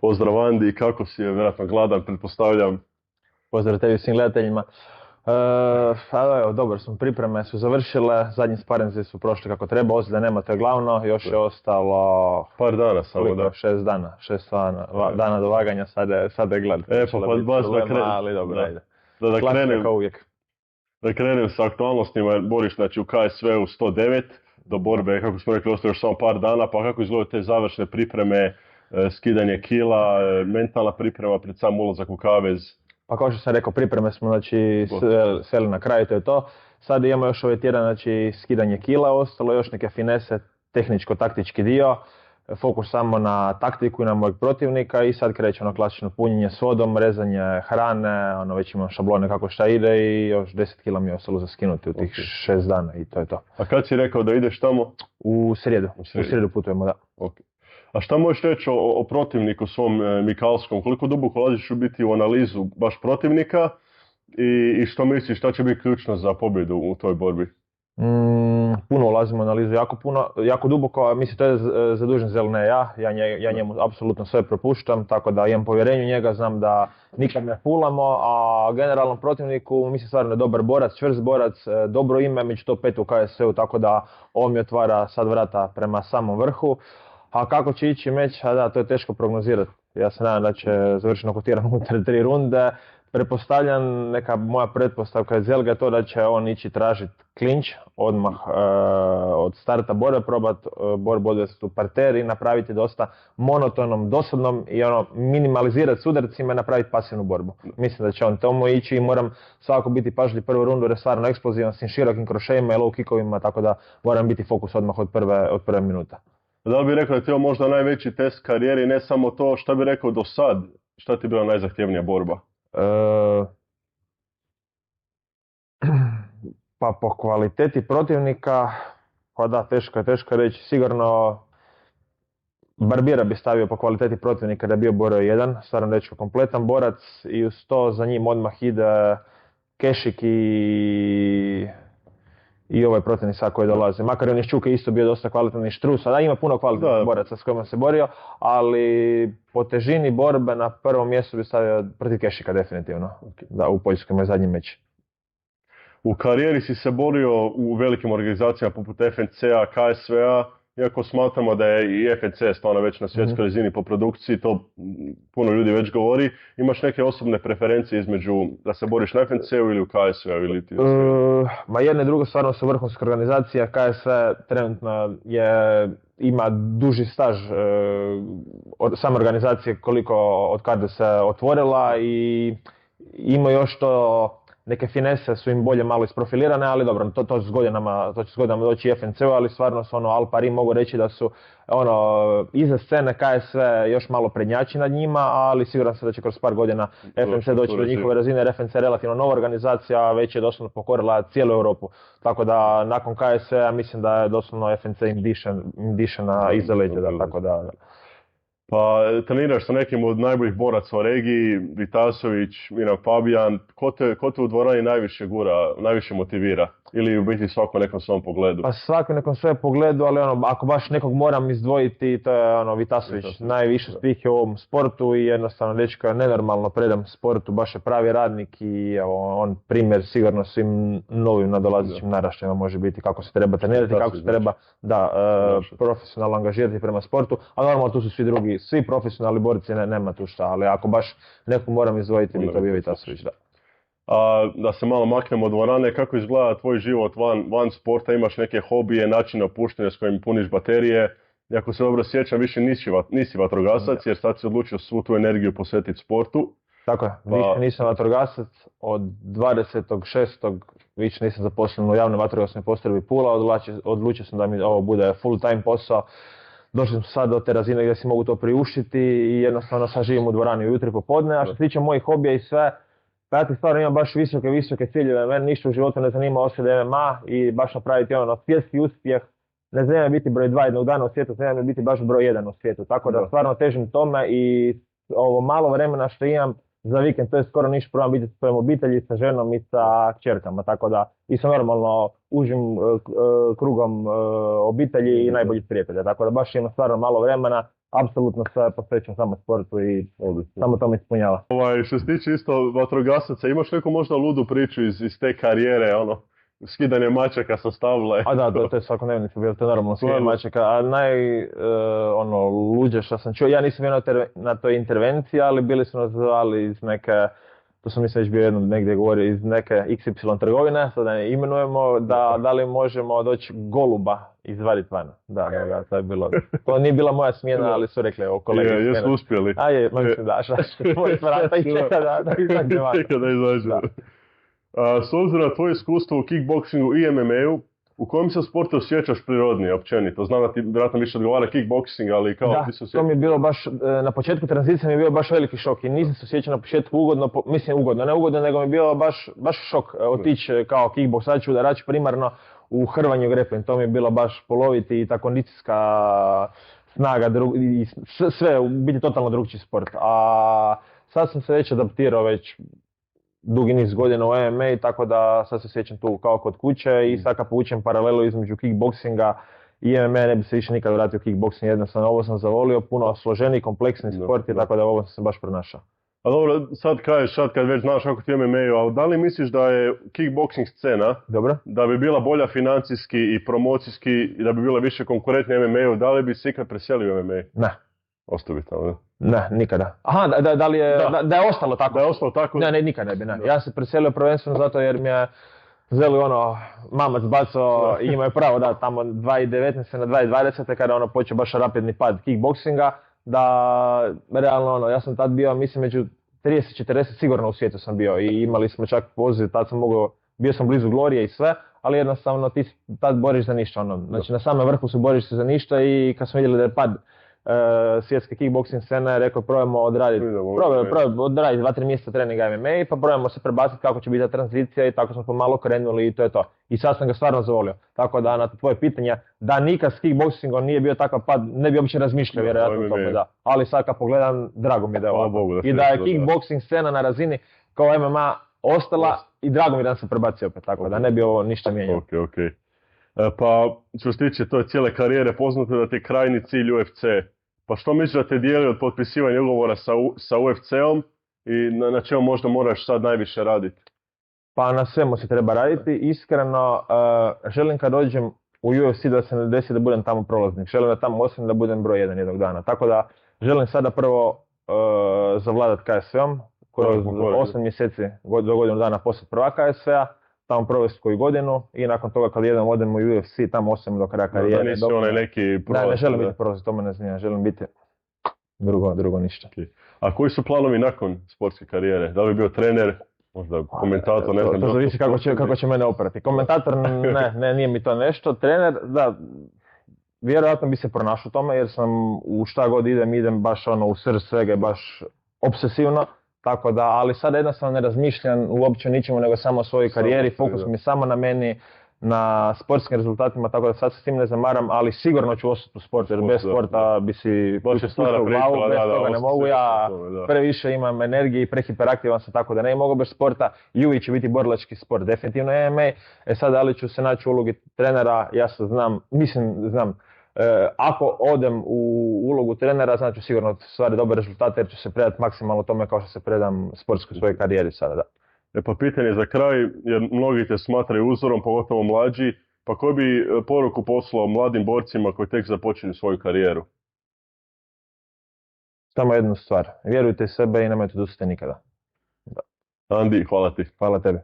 Pozdrav Andi, kako si je, vjerojatno gladan, pretpostavljam. Pozdrav tebi svim gledateljima. Evo, dobro smo, pripreme su završile, zadnji sparinzi su prošli kako treba, ozljeda nema, to je glavno, još je ostalo... Par dana samo, koliko? da. 6 dana do vaganja, sada je gled. Pa baš da krenem. Ali dobro, ajde. Da Klasika kao uvijek. Da krenem sa aktualnostima, jer boriš znači, u KSV-u 109, do borbe, kako smo rekli, ostaje još samo par dana, pa kako izgledaju te završne pripreme, skidanje kila, mentalna priprema pred sam ulazak u kavez? Pa kao što sam rekao, pripreme smo znači sveli na kraju, to je to. Sad imamo još ovaj tjedan, znači skidanje kila, ostalo još neke finese, tehničko-taktički dio, fokus samo na taktiku i na mojeg protivnika i sad kreće ono klasično punjenje s vodom, rezanje hrane, ono već imam šablone kako šta ide i još 10 kila mi je ostalo za skinuti u tih 6 dana i to je to. A kad si rekao da ideš tamo? U srijedu putujemo, da. Okay. A šta možeš reći o protivniku svom Mikalskom? Koliko duboko ulaziš u biti u analizu baš protivnika i što misliš, šta će biti ključno za pobjedu u toj borbi? Puno ulazimo u analizu, jako duboko, mislim to je zadužen Zel, ne ja njemu apsolutno sve propuštam, tako da imam povjerenje u njega, znam da nikad ne fulamo, a generalnom protivniku mislim stvarno je dobar borac, čvrst borac, dobro ime, među top 5 u KSV-u, tako da ovo mi otvara sad vrata prema samom vrhu. A kako će ići meč, a da, to je teško prognozirati. Ja se nadam da će završiti nokotiran unutar 3 runde. Pretpostavljam, neka moja pretpostavka je Zelga je to da će on ići tražiti klinč odmah od starta borbe, probati borbu odvesti u parter i napraviti dosta monotonom, dosadnom i minimalizirati s udarcima i napraviti pasivnu borbu. Mislim da će on tomu ići i moram svako biti pažljiv prvu rundu jer je stvarno eksplozivan s tim širokim krošejima i low kickovima, tako da moram biti fokus odmah od prve minuta. Da li bi rekao da ti je ovo možda najveći test karijeri, ne samo to, šta bi rekao do sad, šta ti je bila najzahtjevnija borba? Pa po kvaliteti protivnika, pa da, teško reći, sigurno Barbira bi stavio po kvaliteti protivnika da je bio broj 1, stvarno dečko kompletan borac i uz to za njim odmah ide Kešik i ovaj protivnik sad koji dolazi. Makar on iz Čuke isto bio dosta kvalitetan i Štrus, a da ima puno kvalitetnih boraca s kojima se borio, ali po težini borbe na prvom mjestu bi stavio protiv Kešika definitivno, da, u Poljskoj moj zadnji meč. U karijeri si se borio u velikim organizacijama poput FNC-a, KSV-a, iako smatramo da je i FNC stvarno već na svjetskoj razini po produkciji, to puno ljudi već govori. Imaš neke osobne preferencije između da se boriš na FNC-u ili u KSV-u? Ili ti... Ma jedna i druga stvarno su vrhunska organizacija. KSV trenutno ima duži staž same organizacije koliko od kada se otvorila i ima još to... Neke finese su im bolje malo isprofilirane, ali dobro, to će s godinama doći i FNC-u, ali stvarno su Al Pari mogu reći da su iza scene KSV još malo prednjači nad njima, ali siguran sam da će kroz par godina FNC doći do njihove razine, jer FNC je relativno nova organizacija, a već je doslovno pokorila cijelu Europu. Tako da nakon KSV-a mislim da je doslovno FNC im diše na iza leđa, tako da. Pa treniraš sa nekim od najboljih boraca u regiji, Vitasović, Fabijan, ko te u dvorani najviše gura, najviše motivira? Ili u biti svako nekom svom pogledu? Pa svako nekom svojem pogledu, ali ako baš nekog moram izdvojiti, to je Vitasović. Najviše spih je u ovom sportu i jednostavno dečko je nenormalno predan sportu, baš je pravi radnik i on primjer sigurno svim novim nadolazećim naraštajima može biti kako se treba trenirati, kako se treba profesionalno angažirati prema sportu, a normalno tu su svi profesionalni borci, nema tu šta, ali ako baš nekog moram izdvojiti, bi to bio Vitasović, da. A da se malo maknemo od dvorane, kako izgleda tvoj život van sporta, imaš neke hobije, načine opuštanja s kojim puniš baterije? I ako se dobro sjećam, više nisi vatrogasac jer sad si odlučio svu tu energiju posvetiti sportu. Tako je, više nisam vatrogasac, od 26. više nisam zaposlen u javnoj vatrogasnoj postrojbi Pula, odlučio sam da mi ovo bude full time posao. Došli smo sad do te razine gdje si mogu to priuštiti i jednostavno sad živim u dvorani ujutro i popodne, a što se tiče mojih hobija i sve, ja ti stvarno imam baš visoke ciljeve, mene ništa u životu ne zanima osim MMA i baš napraviti svjetski uspjeh, ne zanima biti broj 2 jednog dana u svijetu, zanima biti baš broj 1 u svijetu, tako da stvarno težim tome i ovo malo vremena što imam za vikend, to je skoro ništa, probam biti s svojom obitelji, sa ženom i sa kćerkama, tako da i sa normalno užim krugom obitelji i najboljih prijatelja, tako da baš imam stvarno malo vremena, apsolutno sve posvećujem samo sportu i samo to mi ispunjava. Što se tiče isto vatrogasaca, imaš neku možda ludu priču iz te karijere, skidanje mačaka sa stable? A da, to je svakodnevnica bilo, to je normalno skidanje mačaka, a luđe što sam čuo, ja nisam bio na toj intervenciji, ali bili su nas zvali iz neke, to sam mislim već bio jednom negdje govorio, iz neke XY trgovine, sada ne imenujemo, da li možemo doći goluba izvaditi van. Da, to je bilo. To nije bila moja smjena, ali su rekli, evo kolege. Jesu uspjeli. Mislim da, tvoj vrata i čeka da izađe van. Čeka da izađe. S obzirom na tvoje iskustvo u kickboksingu i MMA-u, u kojem se sportu osjećaš prirodnije, općenito? Znam da ti vjerojatno više odgovara kickboksing, ali kao ti se osjećaš? To mi je bilo baš, na početku tranzicije mi je bio baš veliki šok i nisam se osjećao na početku ugodno, ne ugodno, nego mi je bilo baš šok otići kao kickboksač, udarač primarno u hrvanju grappling. To mi je bilo baš poloviti i ta kondicijska snaga i sve, biti totalno drugčiji sport. A sad sam se već adaptirao već dugi niz godina u MMA, tako da sad se sjećam tu kao kod kuće i sad kad povučem paralelu između kickboksinga i MMA, ne bi se više nikad vratio kickboksing, jednostavno ovo sam zavolio, puno složeniji, kompleksni sport i tako da ovo sam se baš pronašao. A dobro, sad kad već znaš kako ti MMA-u, ali da li misliš da je kickboksing scena, da bi bila bolja financijski i promocijski i da bi bila više konkurentna MMA-u, da li bi se ikad preselio MMA? Ne. Ostao bi tamo, ne? Ne, nikada. Aha, da je ostalo tako? Da je ostalo tako? Ne, nikad ne bi, ne. Ja se preselio prvenstveno zato jer mi je Zeli mamac bacao i imao je pravo da tamo 2019. na 2020. kada počeo baš rapidni pad kickboksinga, da realno ja sam tad bio, mislim među 30-40 sigurno u svijetu sam bio i imali smo čak poziv, tad sam bio sam blizu Glorije i sve, ali jednostavno ti tad boriš za ništa, znači na samom vrhu se boriš za ništa i kad smo vidjeli da je pad svjetske kickboxing scene, rekao probajmo odraditi 2-3 mjeseca treninga MMA, pa probajmo se prebaciti kako će biti ta tranzicija i tako smo pomalo krenuli i to je to. I sad sam ga stvarno zavolio. Tako da na tvoje pitanje, da nikad s kickboxingom nije bio takav pad, ne bi uopće razmišljao vjerojatno o tome, da. Ali sad kad pogledam, drago mi da je ovako. I da je kickboxing scena na razini kao MMA ostala i drago mi da se prebacio opet, tako da ne bi ovo ništa mijenjao. Okay. Pa što se tiče toj cijele karijere, poznato da ti je krajnji cilj UFC. Pa što misliš da te dijeli od potpisivanja ugovora sa UFC-om i na čemu možda moraš sad najviše raditi? Pa na svemu se treba raditi. Iskreno, želim kad dođem u UFC da se ne desi da budem tamo prolaznik. Želim da tamo ostanem da budem broj 1 jednog dana. Tako da želim sada prvo zavladati KSV-om kroz 8 mjeseci do godinu dana poslije prva KSV-a. Tamo provesti koju godinu i nakon toga kad jednom odem u UFC, tamo ostajem do kraja karijere. Da nisi onaj neki prolaz. Ne želim biti prolaz, to me ne zanima, želim biti drugo ništa. Okay. A koji su planovi nakon sportske karijere? Da li bi bio trener, možda komentator, ne znam. To zavisi kako će mene oprati. Komentator, ne, nije mi to nešto. Trener, da, vjerojatno bi se pronašao tome jer sam u šta god idem baš u srž svega, baš obsesivno. Tako da, ali sad jednostavno ne razmišljam uopće ničemu nego samo o svojoj karijeri, fokus mi je samo na meni, na sportskim rezultatima, tako da sad se s tim ne zamaram, ali sigurno ću ostati u sportu jer bez sporta bi si puštao u glavu, bez toga ne mogu, ja previše imam energije i prehiperaktivan sam, tako da ne mogu bez sporta i uvijek će biti borilački sport, definitivno MMA, sad da li ću se naći u ulogi trenera, ja se znam. Ako odem u ulogu trenera, znači sigurno stvari dobre rezultate jer ću se predati maksimalno tome kao što se predam sportskoj svojoj karijeri sada. Da. Pa pitanje za kraj, jer mnogi te smatraju uzorom, pogotovo mlađi, pa koju bi poruku poslao mladim borcima koji tek započinju svoju karijeru? Samo jednu stvar, vjerujte sebe i nemojte odustati nikada. Da. Andi, hvala ti. Hvala tebi.